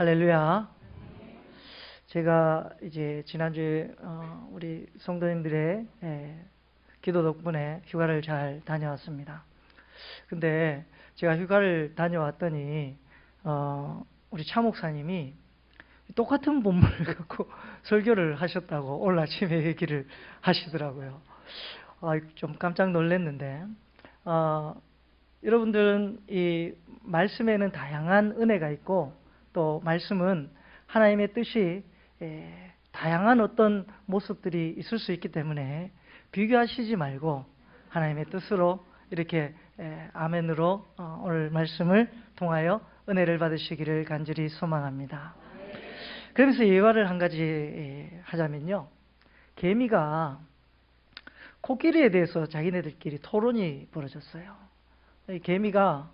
할렐루야. 제가 이제 지난주에 우리 성도님들의 기도 덕분에 휴가를 잘 다녀왔습니다. 근데 제가 휴가를 다녀왔더니 우리 차 목사님이 똑같은 본문을 갖고 설교를 하셨다고 오늘 아침에 얘기를 하시더라고요. 좀 깜짝 놀랐는데 여러분들은 이 말씀에는 다양한 은혜가 있고 또 말씀은 하나님의 뜻이 다양한 어떤 모습들이 있을 수 있기 때문에 비교하시지 말고 하나님의 뜻으로 이렇게 아멘으로 오늘 말씀을 통하여 은혜를 받으시기를 간절히 소망합니다. 그러면서 예화를 한 가지 하자면요, 개미가 코끼리에 대해서 자기네들끼리 토론이 벌어졌어요. 개미가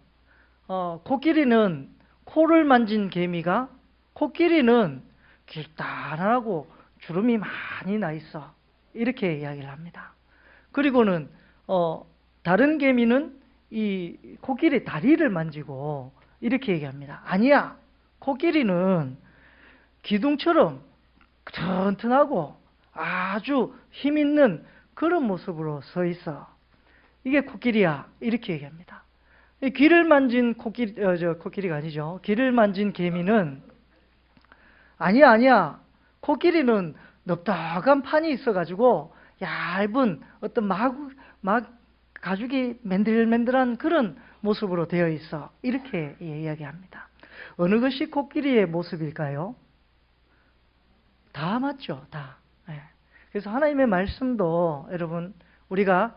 코끼리는 코를 만진 개미가 코끼리는 길다란하고 주름이 많이 나 있어, 이렇게 이야기를 합니다. 그리고는 다른 개미는 이 코끼리 다리를 만지고 이렇게 얘기합니다. 아니야, 코끼리는 기둥처럼 튼튼하고 아주 힘 있는 그런 모습으로 서 있어, 이게 코끼리야, 이렇게 얘기합니다. 귀를 만진 코끼리가 아니죠. 귀를 만진 개미는 아니야, 코끼리는 넓적한 판이 있어가지고 얇은 어떤 가죽이 맨들맨들한 그런 모습으로 되어 있어, 이렇게 이야기합니다. 어느 것이 코끼리의 모습일까요? 다 맞죠, 다. 그래서 하나님의 말씀도 여러분, 우리가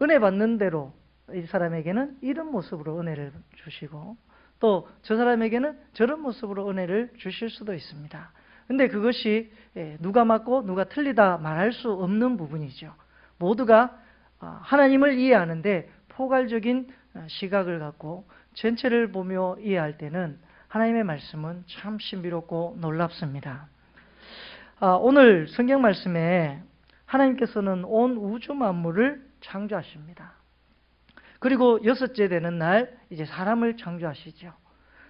은혜 받는 대로 이 사람에게는 이런 모습으로 은혜를 주시고 또 저 사람에게는 저런 모습으로 은혜를 주실 수도 있습니다. 근데 그것이 누가 맞고 누가 틀리다 말할 수 없는 부분이죠. 모두가 하나님을 이해하는데 포괄적인 시각을 갖고 전체를 보며 이해할 때는 하나님의 말씀은 참 신비롭고 놀랍습니다. 오늘 성경 말씀에 하나님께서는 온 우주 만물을 창조하십니다. 그리고 여섯째 되는 날 이제 사람을 창조하시죠.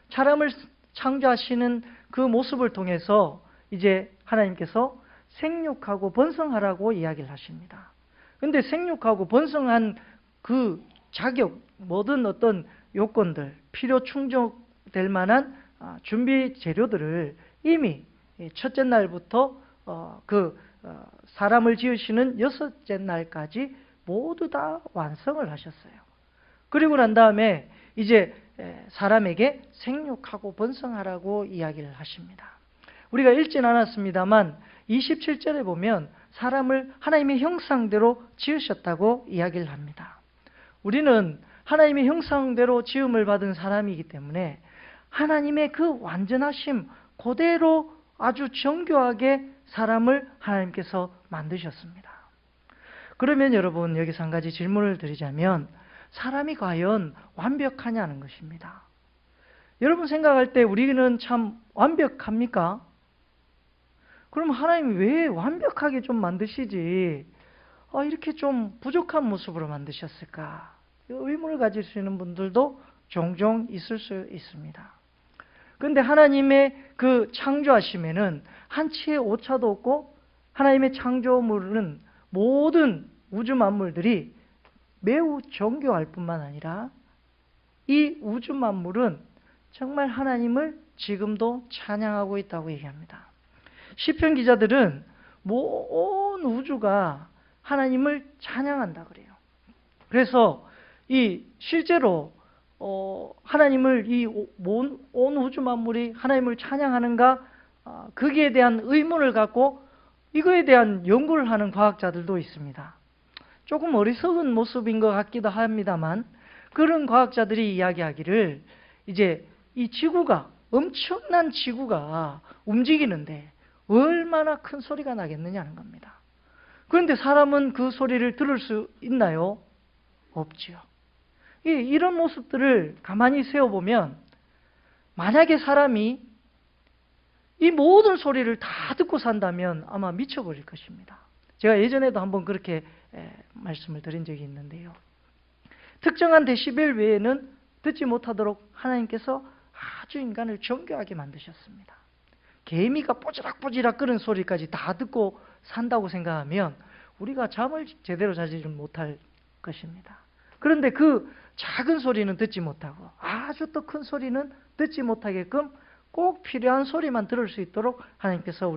사람을 창조하시는 그 모습을 통해서 이제 하나님께서 생육하고 번성하라고 이야기를 하십니다. 그런데 생육하고 번성한 그 자격, 모든 어떤 요건들, 필요 충족될 만한 준비 재료들을 이미 첫째 날부터 사람을 지으시는 여섯째 날까지 모두 다 완성을 하셨어요. 그리고 난 다음에 이제 사람에게 생육하고 번성하라고 이야기를 하십니다. 우리가 읽진 않았습니다만 27절에 보면 사람을 하나님의 형상대로 지으셨다고 이야기를 합니다. 우리는 하나님의 형상대로 지음을 받은 사람이기 때문에 하나님의 그 완전하심 그대로 아주 정교하게 사람을 하나님께서 만드셨습니다. 그러면 여러분, 여기서 한 가지 질문을 드리자면 사람이 과연 완벽하냐는 것입니다. 여러분 생각할 때 우리는 참 완벽합니까? 그럼 하나님이 왜 완벽하게 좀 만드시지 이렇게 좀 부족한 모습으로 만드셨을까? 의문을 가질 수 있는 분들도 종종 있을 수 있습니다. 그런데 하나님의 그 창조하심에는 한치의 오차도 없고 하나님의 창조물은 모든 우주 만물들이 매우 정교할 뿐만 아니라 이 우주 만물은 정말 하나님을 지금도 찬양하고 있다고 얘기합니다. 시편 기자들은 온 우주가 하나님을 찬양한다 그래요. 그래서 실제로 하나님을 온 우주 만물이 하나님을 찬양하는가, 거기에 대한 의문을 갖고 이거에 대한 연구를 하는 과학자들도 있습니다. 조금 어리석은 모습인 것 같기도 합니다만 그런 과학자들이 이야기하기를 이제 이 지구가, 엄청난 지구가 움직이는데 얼마나 큰 소리가 나겠느냐는 겁니다. 그런데 사람은 그 소리를 들을 수 있나요? 없지요. 이런 모습들을 가만히 세어보면 만약에 사람이 이 모든 소리를 다 듣고 산다면 아마 미쳐버릴 것입니다. 제가 예전에도 한번 그렇게 말씀을 드린 적이 있는데요. 특정한 데시벨 외에는 듣지 못하도록 하나님께서 아주 인간을 정교하게 만드셨습니다. 개미가 뽀지락뽀지락 끄는 소리까지 다 듣고 산다고 생각하면 우리가 잠을 제대로 자지를 못할 것입니다. 그런데 그 작은 소리는 듣지 못하고 아주 또 큰 소리는 듣지 못하게끔 꼭 필요한 소리만 들을 수 있도록 하나님께서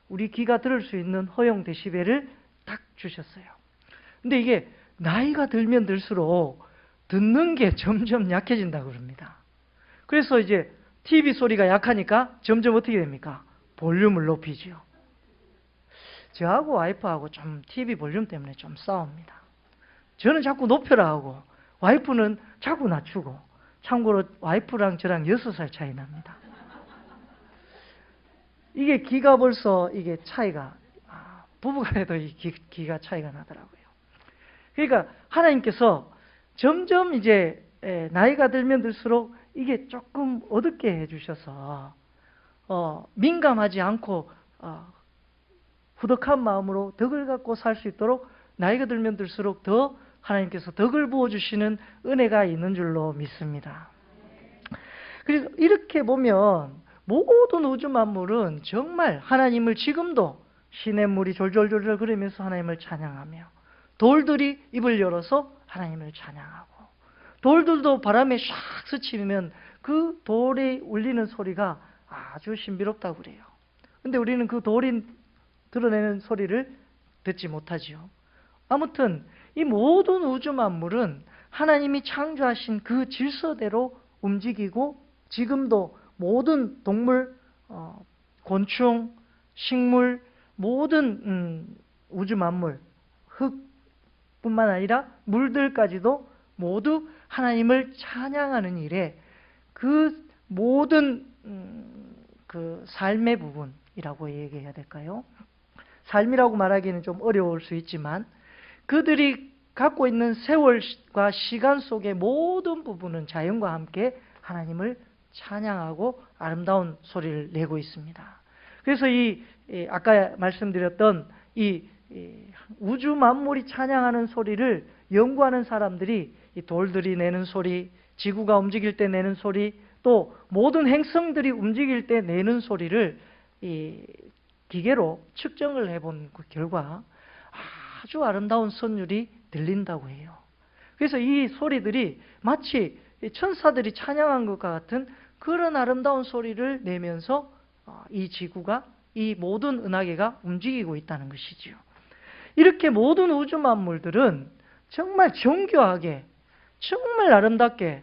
우리 귀가 들을 수 있는 허용 데시벨을 딱 주셨어요. 근데 이게 나이가 들면 들수록 듣는 게 점점 약해진다고 그럽니다. 그래서 이제 TV 소리가 약하니까 점점 어떻게 됩니까? 볼륨을 높이죠. 저하고 와이프하고 좀 TV 볼륨 때문에 좀 싸웁니다. 저는 자꾸 높여라 하고 와이프는 자꾸 낮추고, 참고로 와이프랑 저랑 6살 차이 납니다. 이게 기가 벌써 이게 차이가, 부부간에도 이 기가 차이가 나더라고요. 그러니까 하나님께서 점점 이제 나이가 들면 들수록 이게 조금 어둡게 해주셔서 민감하지 않고 후덕한 마음으로 덕을 갖고 살 수 있도록 나이가 들면 들수록 더 하나님께서 덕을 부어주시는 은혜가 있는 줄로 믿습니다. 그래서 이렇게 보면 모든 우주 만물은 정말 하나님을 지금도 시냇물이 졸졸졸졸 흐르면서 하나님을 찬양하며, 돌들이 입을 열어서 하나님을 찬양하고, 돌들도 바람에 샥 스치면 그 돌이 울리는 소리가 아주 신비롭다고 그래요. 근데 우리는 그 돌이 드러내는 소리를 듣지 못하지요. 아무튼 이 모든 우주 만물은 하나님이 창조하신 그 질서대로 움직이고, 지금도 모든 동물, 곤충, 식물, 모든 우주 만물, 흙뿐만 아니라 물들까지도 모두 하나님을 찬양하는 일에 그 모든 그 삶의 부분이라고 얘기해야 될까요? 삶이라고 말하기는 좀 어려울 수 있지만 그들이 갖고 있는 세월과 시간 속의 모든 부분은 자연과 함께 하나님을 찬양하고 아름다운 소리를 내고 있습니다. 그래서 아까 말씀드렸던 이 우주 만물이 찬양하는 소리를 연구하는 사람들이 이 돌들이 내는 소리, 지구가 움직일 때 내는 소리, 또 모든 행성들이 움직일 때 내는 소리를 이 기계로 측정을 해본 그 결과 아주 아름다운 선율이 들린다고 해요. 그래서 이 소리들이 마치 천사들이 찬양한 것과 같은 그런 아름다운 소리를 내면서 이 지구가, 이 모든 은하계가 움직이고 있다는 것이지요. 이렇게 모든 우주 만물들은 정말 정교하게, 정말 아름답게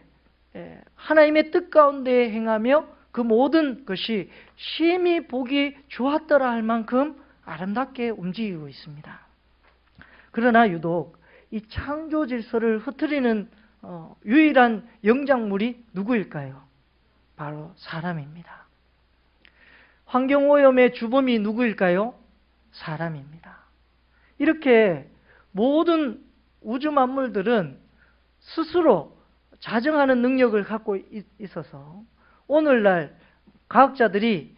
하나님의 뜻 가운데 행하며 그 모든 것이 심히 보기 좋았더라 할 만큼 아름답게 움직이고 있습니다. 그러나 유독 이 창조 질서를 흐트리는 유일한 영장물이 누구일까요? 바로 사람입니다. 환경오염의 주범이 누구일까요? 사람입니다. 이렇게 모든 우주 만물들은 스스로 자정하는 능력을 갖고 있어서 오늘날 과학자들이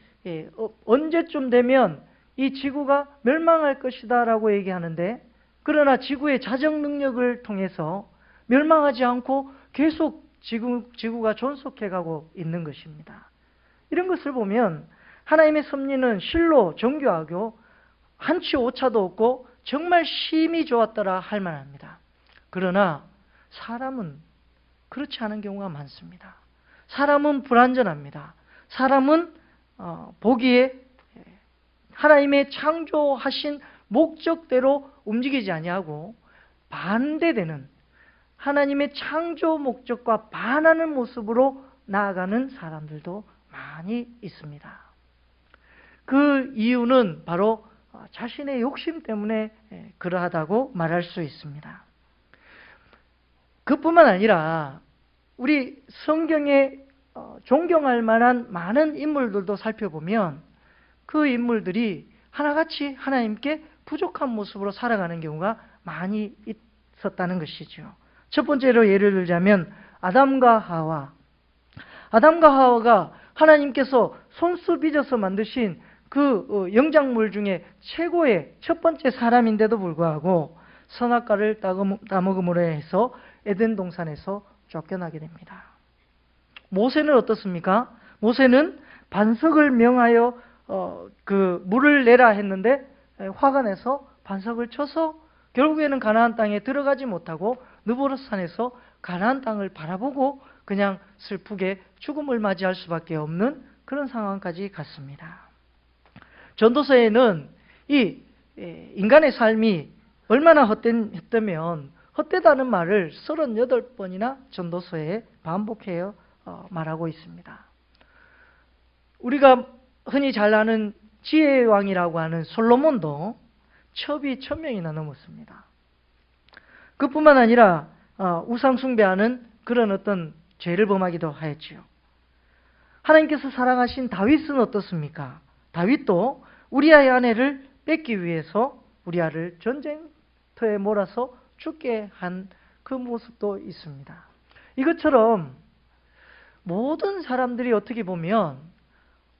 언제쯤 되면 이 지구가 멸망할 것이다 라고 얘기하는데, 그러나 지구의 자정 능력을 통해서 멸망하지 않고 계속 지구가 존속해가고 있는 것입니다. 이런 것을 보면 하나님의 섭리는 실로 정교하고 한치 오차도 없고 정말 심히 좋았더라 할 만합니다. 그러나 사람은 그렇지 않은 경우가 많습니다. 사람은 불완전합니다. 사람은 보기에 하나님의 창조하신 목적대로 움직이지 아니하고 반대되는, 하나님의 창조 목적과 반하는 모습으로 나아가는 사람들도 많이 있습니다. 그 이유는 바로 자신의 욕심 때문에 그러하다고 말할 수 있습니다. 그뿐만 아니라 우리 성경에 존경할 만한 많은 인물들도 살펴보면 그 인물들이 하나같이 하나님께 부족한 모습으로 살아가는 경우가 많이 있었다는 것이죠. 첫 번째로 예를 들자면 아담과 하와가 하나님께서 손수 빚어서 만드신 그 영장물 중에 최고의 첫 번째 사람인데도 불구하고 선악과를 따먹음으로 해서 에덴 동산에서 쫓겨나게 됩니다. 모세는 어떻습니까? 모세는 반석을 명하여 그 물을 내라 했는데 화가 내서 반석을 쳐서 결국에는 가나안 땅에 들어가지 못하고 느보르산에서 가나안 땅을 바라보고 그냥 슬프게 죽음을 맞이할 수밖에 없는 그런 상황까지 갔습니다. 전도서에는 이 인간의 삶이 얼마나 헛되면 헛되다는 말을 38번이나 전도서에 반복해요 말하고 있습니다. 우리가 흔히 잘 아는 지혜의 왕이라고 하는 솔로몬도 첩이 1000명이나 넘었습니다. 그뿐만 아니라 우상 숭배하는 그런 어떤 죄를 범하기도 하였지요. 하나님께서 사랑하신 다윗은 어떻습니까? 다윗도 우리아의 아내를 뺏기 위해서 우리아를 전쟁터에 몰아서 죽게 한 그 모습도 있습니다. 이것처럼 모든 사람들이 어떻게 보면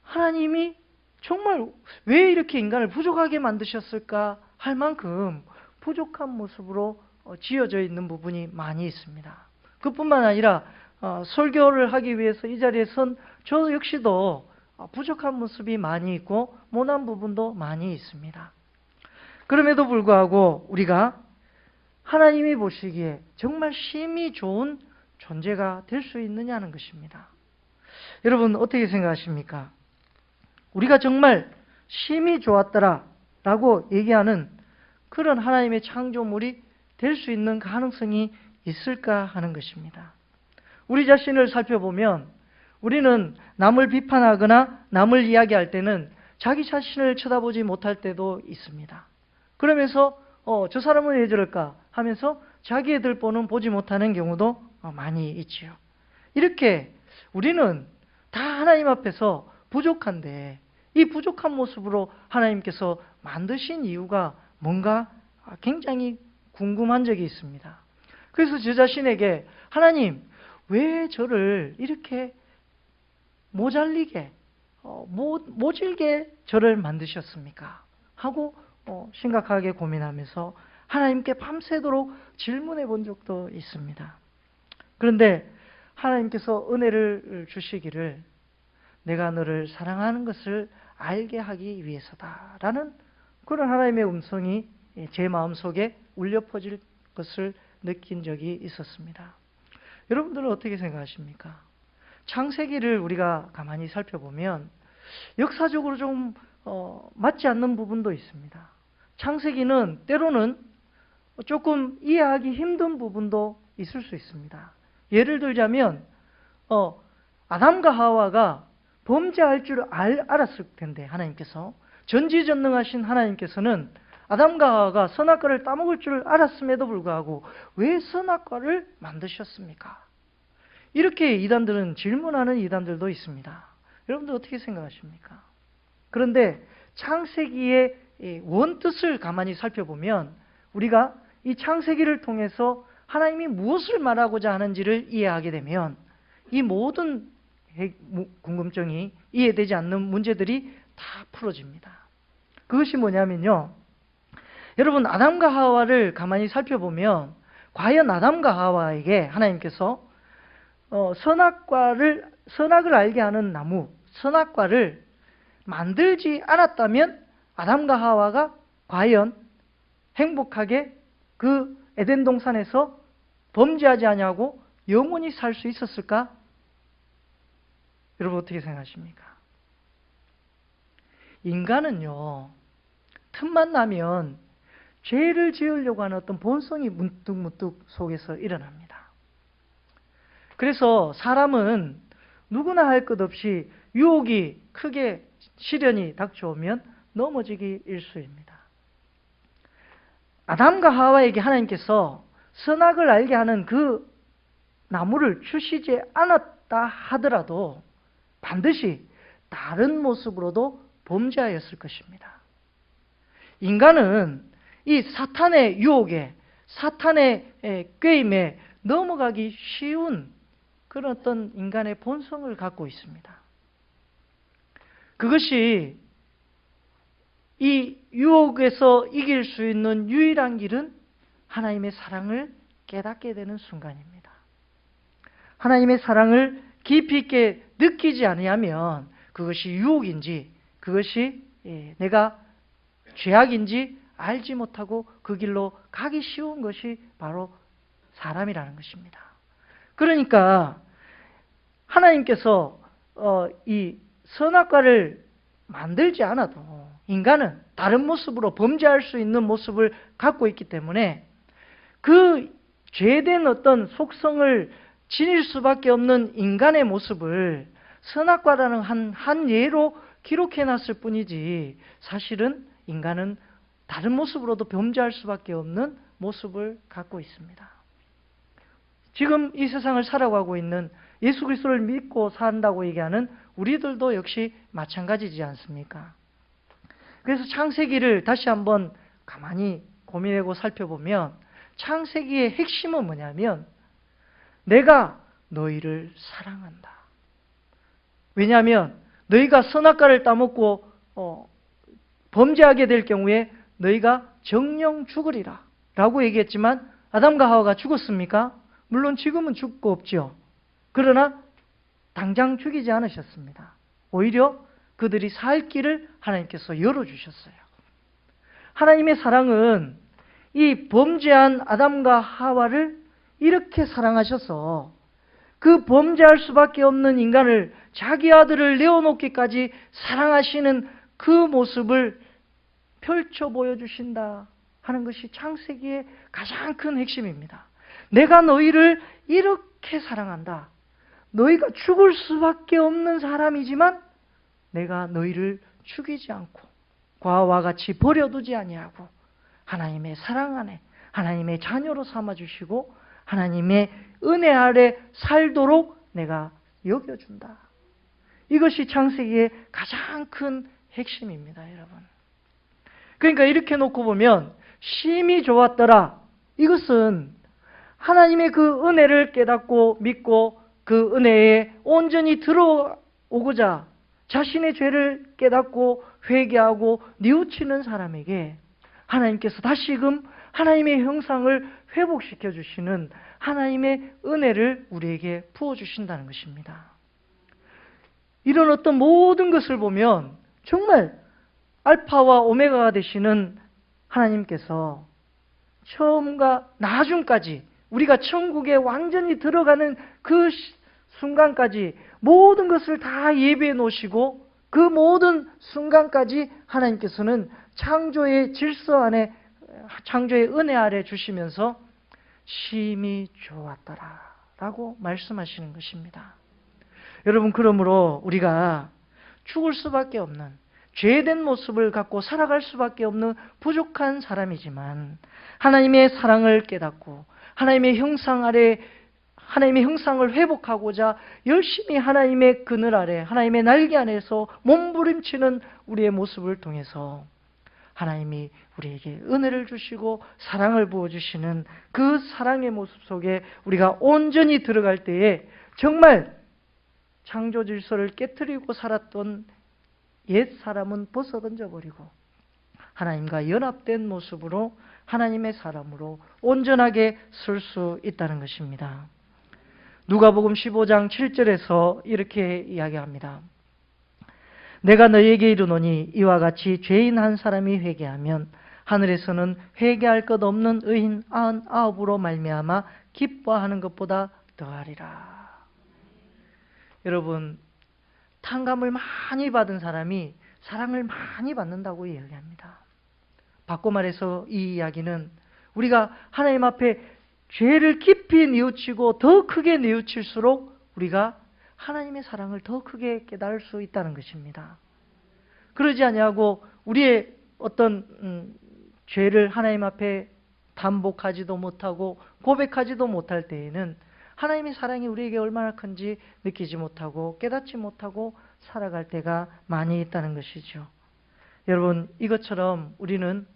하나님이 정말 왜 이렇게 인간을 부족하게 만드셨을까 할 만큼 부족한 모습으로 지어져 있는 부분이 많이 있습니다. 그뿐만 아니라 설교를 하기 위해서 이 자리에 선 저 역시도 부족한 모습이 많이 있고 모난 부분도 많이 있습니다. 그럼에도 불구하고 우리가 하나님이 보시기에 정말 심히 좋은 존재가 될 수 있느냐는 것입니다. 여러분 어떻게 생각하십니까? 우리가 정말 심히 좋았더라 라고 얘기하는 그런 하나님의 창조물이 될 수 있는 가능성이 있을까 하는 것입니다. 우리 자신을 살펴보면 우리는 남을 비판하거나 남을 이야기할 때는 자기 자신을 쳐다보지 못할 때도 있습니다. 그러면서 저 사람은 왜 저럴까 하면서 자기 애들 보는 보지 못하는 경우도 많이 있지요. 이렇게 우리는 다 하나님 앞에서 부족한데 이 부족한 모습으로 하나님께서 만드신 이유가 뭔가 굉장히 궁금한 적이 있습니다. 그래서 저 자신에게 하나님 왜 저를 이렇게 모자리게 모질게 저를 만드셨습니까? 하고 심각하게 고민하면서 하나님께 밤새도록 질문해 본 적도 있습니다. 그런데 하나님께서 은혜를 주시기를 내가 너를 사랑하는 것을 알게 하기 위해서다라는 그런 하나님의 음성이 제 마음속에 울려 퍼질 것을 느낀 적이 있었습니다. 여러분들은 어떻게 생각하십니까? 창세기를 우리가 가만히 살펴보면 역사적으로 좀 맞지 않는 부분도 있습니다. 창세기는 때로는 조금 이해하기 힘든 부분도 있을 수 있습니다. 예를 들자면 아담과 하와가 범죄할 줄 알았을 텐데 하나님께서 전지전능하신 하나님께서는 아담과 하와가 선악과를 따먹을 줄 알았음에도 불구하고 왜 선악과를 만드셨습니까? 이렇게 이단들은 질문하는 이단들도 있습니다. 여러분들 어떻게 생각하십니까? 그런데 창세기의 원뜻을 가만히 살펴보면 우리가 이 창세기를 통해서 하나님이 무엇을 말하고자 하는지를 이해하게 되면 이 모든 궁금증이 이해되지 않는 문제들이 다 풀어집니다. 그것이 뭐냐면요. 여러분 아담과 하와를 가만히 살펴보면 과연 아담과 하와에게 하나님께서 선악을 알게 하는 나무, 선악과를 만들지 않았다면 아담과 하와가 과연 행복하게 그 에덴 동산에서 범죄하지 아니하고 영원히 살 수 있었을까? 여러분 어떻게 생각하십니까? 인간은요, 틈만 나면 죄를 지으려고 하는 어떤 본성이 문득문득 속에서 일어납니다. 그래서 사람은 누구나 할 것 없이 유혹이 크게 시련이 닥쳐오면 넘어지기 일쑤입니다. 아담과 하와에게 하나님께서 선악을 알게 하는 그 나무를 주시지 않았다 하더라도 반드시 다른 모습으로도 범죄하였을 것입니다. 인간은 이 사탄의 유혹에, 사탄의 꾀임에 넘어가기 쉬운 그런 어떤 인간의 본성을 갖고 있습니다. 그것이 이 유혹에서 이길 수 있는 유일한 길은 하나님의 사랑을 깨닫게 되는 순간입니다. 하나님의 사랑을 깊이 있게 느끼지 아니하면 그것이 유혹인지 그것이 내가 죄악인지 알지 못하고 그 길로 가기 쉬운 것이 바로 사람이라는 것입니다. 그러니까 하나님께서 이 선악과를 만들지 않아도 인간은 다른 모습으로 범죄할 수 있는 모습을 갖고 있기 때문에 그 죄된 어떤 속성을 지닐 수밖에 없는 인간의 모습을 선악과라는 한 예로 기록해놨을 뿐이지 사실은 인간은 다른 모습으로도 범죄할 수밖에 없는 모습을 갖고 있습니다. 지금 이 세상을 살아가고 있는 예수 그리스도를 믿고 산다고 얘기하는 우리들도 역시 마찬가지지 않습니까? 그래서 창세기를 다시 한번 가만히 고민하고 살펴보면 창세기의 핵심은 뭐냐면 내가 너희를 사랑한다. 왜냐하면 너희가 선악과를 따먹고 범죄하게 될 경우에 너희가 정령 죽으리라 라고 얘기했지만 아담과 하와가 죽었습니까? 물론 지금은 죽고 없죠. 그러나 당장 죽이지 않으셨습니다. 오히려 그들이 살 길을 하나님께서 열어주셨어요. 하나님의 사랑은 이 범죄한 아담과 하와를 이렇게 사랑하셔서 그 범죄할 수밖에 없는 인간을 자기 아들을 내어놓기까지 사랑하시는 그 모습을 펼쳐 보여주신다 하는 것이 창세기의 가장 큰 핵심입니다. 내가 너희를 이렇게 사랑한다. 너희가 죽을 수밖에 없는 사람이지만 내가 너희를 죽이지 않고 과와 같이 버려두지 아니하고 하나님의 사랑 안에 하나님의 자녀로 삼아주시고 하나님의 은혜 아래 살도록 내가 여겨준다. 이것이 창세기의 가장 큰 핵심입니다, 여러분. 그러니까 이렇게 놓고 보면 심히 좋았더라. 이것은 하나님의 그 은혜를 깨닫고 믿고 그 은혜에 온전히 들어오고자 자신의 죄를 깨닫고 회개하고 뉘우치는 사람에게 하나님께서 다시금 하나님의 형상을 회복시켜 주시는 하나님의 은혜를 우리에게 부어주신다는 것입니다. 이런 어떤 모든 것을 보면 정말 알파와 오메가가 되시는 하나님께서 처음과 나중까지 우리가 천국에 완전히 들어가는 그 순간까지 모든 것을 다 예비해 놓으시고 그 모든 순간까지 하나님께서는 창조의 질서 안에 창조의 은혜 아래 주시면서 심히 좋았더라 라고 말씀하시는 것입니다. 여러분, 그러므로 우리가 죽을 수밖에 없는 죄된 모습을 갖고 살아갈 수밖에 없는 부족한 사람이지만 하나님의 사랑을 깨닫고 하나님의 형상 아래 하나님의 형상을 회복하고자 열심히 하나님의 그늘 아래 하나님의 날개 안에서 몸부림치는 우리의 모습을 통해서 하나님이 우리에게 은혜를 주시고 사랑을 부어주시는 그 사랑의 모습 속에 우리가 온전히 들어갈 때에 정말 창조 질서를 깨트리고 살았던 옛 사람은 벗어던져 버리고 하나님과 연합된 모습으로 하나님의 사람으로 온전하게 설 수 있다는 것입니다. 누가복음 15장 7절에서 이렇게 이야기합니다. 내가 너희에게 이르노니 이와 같이 죄인 한 사람이 회개하면 하늘에서는 회개할 것 없는 의인 99으로 말미암아 기뻐하는 것보다 더하리라. 여러분, 탕감을 많이 받은 사람이 사랑을 많이 받는다고 이야기합니다. 바꿔 말해서 이 이야기는 우리가 하나님 앞에 죄를 깊이 뉘우치고 더 크게 뉘우칠수록 우리가 하나님의 사랑을 더 크게 깨달을 수 있다는 것입니다. 그러지 아니하고 우리의 어떤 죄를 하나님 앞에 담복하지도 못하고 고백하지도 못할 때에는 하나님의 사랑이 우리에게 얼마나 큰지 느끼지 못하고 깨닫지 못하고 살아갈 때가 많이 있다는 것이죠. 여러분, 이것처럼 우리는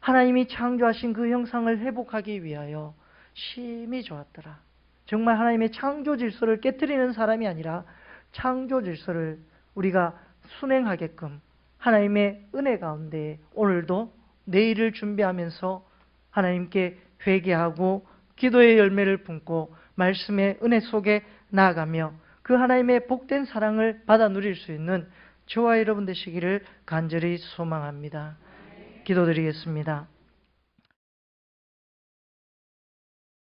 하나님이 창조하신 그 형상을 회복하기 위하여 심히 좋았더라. 정말 하나님의 창조 질서를 깨트리는 사람이 아니라 창조 질서를 우리가 순행하게끔 하나님의 은혜 가운데 오늘도 내일을 준비하면서 하나님께 회개하고 기도의 열매를 품고 말씀의 은혜 속에 나아가며 그 하나님의 복된 사랑을 받아 누릴 수 있는 저와 여러분 되시기를 간절히 소망합니다. 기도드리겠습니다.